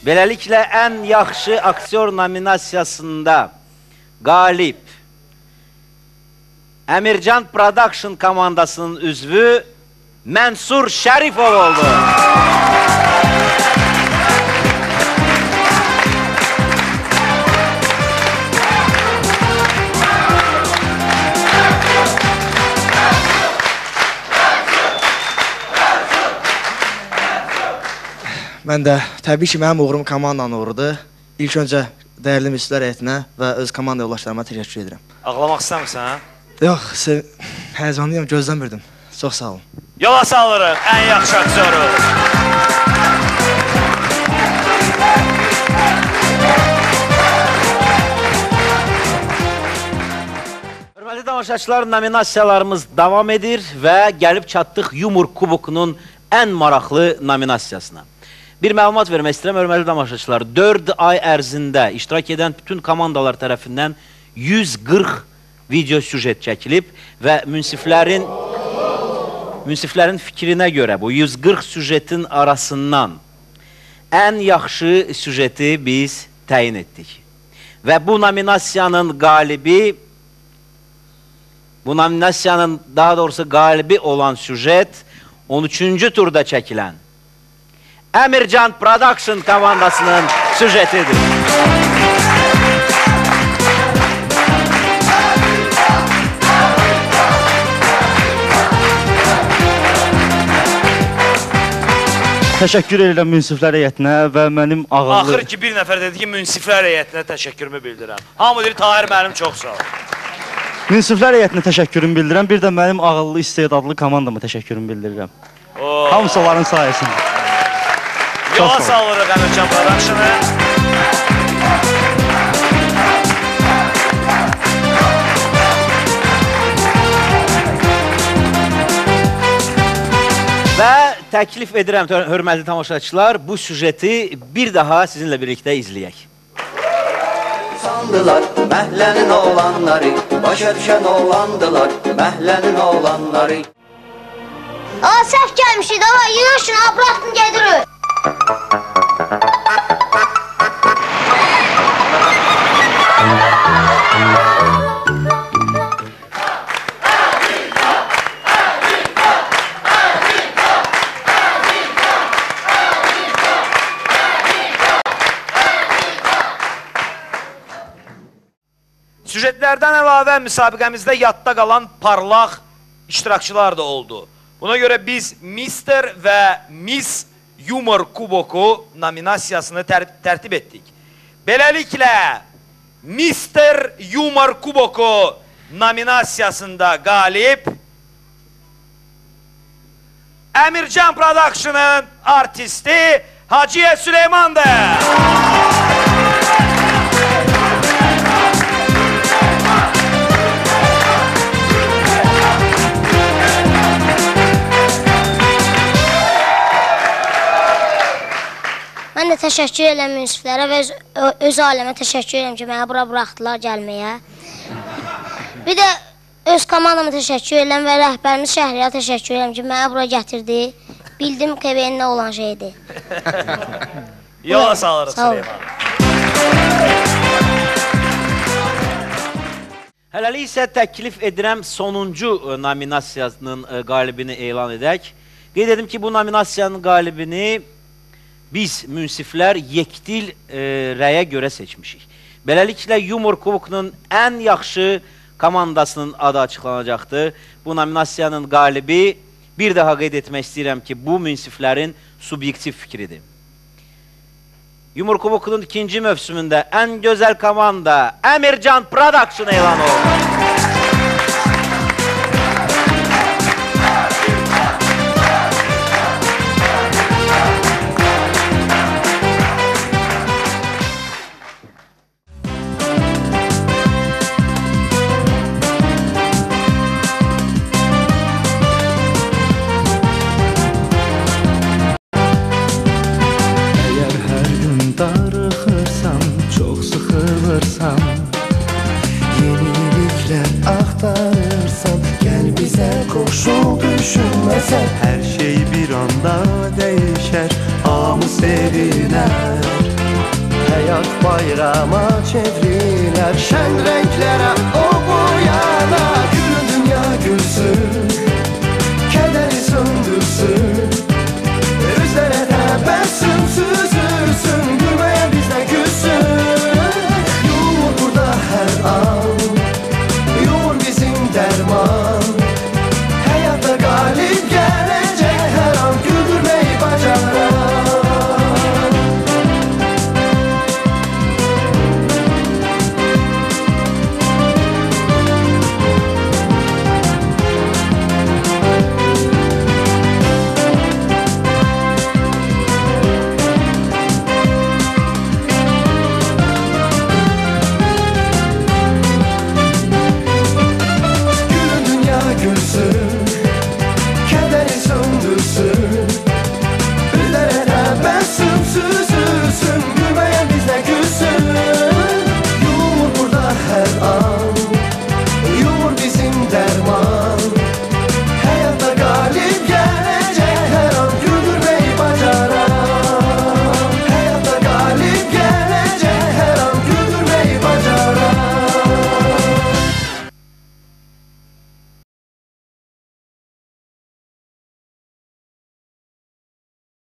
Beləliklə, ən yaxşı aktyor nominasiyasında qalib Əmircan Production komandasının üzvü Mənsur Şərifov oldu. Mən də təbii ki, mənim uğurum komandanın uğurudur. İlk öncə dəyərli müsiflər heyətinə və öz komanda yoldaşlarıma təşəkkür edirəm. Ağlamaq istəmirsən, hə? Yox, həyəcanlıyam, gözləmirdim. Çox sağ olun. Yola salırıq, ən yaxşı aktyoru. Hörmətli tamaşaçılar, nominasiyalarımız davam edir və gəlib çatdıq Yumor Kubokunun ən maraqlı nominasiyasına. Bir məlumat vermək istəyirəm, hörmətli tamaşaçılar. 4 ay ərzində iştirak edən bütün komandalar tərəfindən 140 video süjet çəkilib və münsiflərin fikrinə görə bu 140 süjetin arasından ən yaxşı süjeti biz təyin etdik. Və bu nominasiyanın qalibi, daha doğrusu qalibi olan süjet 13-cü turda çəkilən Əmircan Production komandasının süjetidir. Təşəkkür edirəm münsiflər heyətinə və mənim ağıllı... Axır ki, bir nəfər dedi ki, münsiflər heyətinə təşəkkürümü bildirəm. Hamı deyir, Tahir mənim çox sağ ol. Münsiflər heyətinə təşəkkürümü bildirəm, bir də mənim ağıllı, istedadlı komandama təşəkkürümü bildirirəm. Hamısı onların sayəsində. Yola salırıq Əmircan Production'ı. Və təklif edirəm, hörmətli tamaşaçılar, bu süjeti bir daha sizinlə birlikdə izləyək. Sandılar məhlənin oğlanları, başa düşən oğlandılar məhlənin oğlanları. Səhv gəlmişik, dava yığışın, bıraxdın gedirik. Süjetlərdən əlavə müsabiqəmizdə yadda qalan parlaq iştirakçılar da oldu. Buna görə biz Mr. və Miss Yumor Kuboku nominasiyasını tərtib etdik. Beləliklə, Mr. Yumor Kuboku nominasiyasında qalib Əmircan Production'ın artisti Hacıyə Süleymandır. Mən də təşəkkür edirəm münsiflərə və öz ailəmə təşəkkür edirəm ki, mənə bura buraxdılar gəlməyə. Bir də öz komandama təşəkkür edirəm və rəhbərimiz Şəhriyə təşəkkür edirəm ki, mənə bura gətirdi. Bildim KBN nə olan şeydir. Yola salırıq Süleyman. Hələlik isə təklif edirəm sonuncu nominasiyanın qalibini elan edək. Qeyd edim ki, bu nominasiyanın qalibini biz münsiflər yekdil rəyə görə seçmişik. Beləliklə, Yumor Kubokunun ən yaxşı komandasının adı açıqlanacaqdır. Bu nominasiyanın qalibi, bir daha qeyd etmək istəyirəm ki, bu münsiflərin subyektiv fikridir. Yumor Kubokunun ikinci mövsümündə ən gözəl komanda Əmircan Production elan oldu. Her şey bir anda değişer, amı seviner. həyat bayrama çevrilər. Şən rənglərə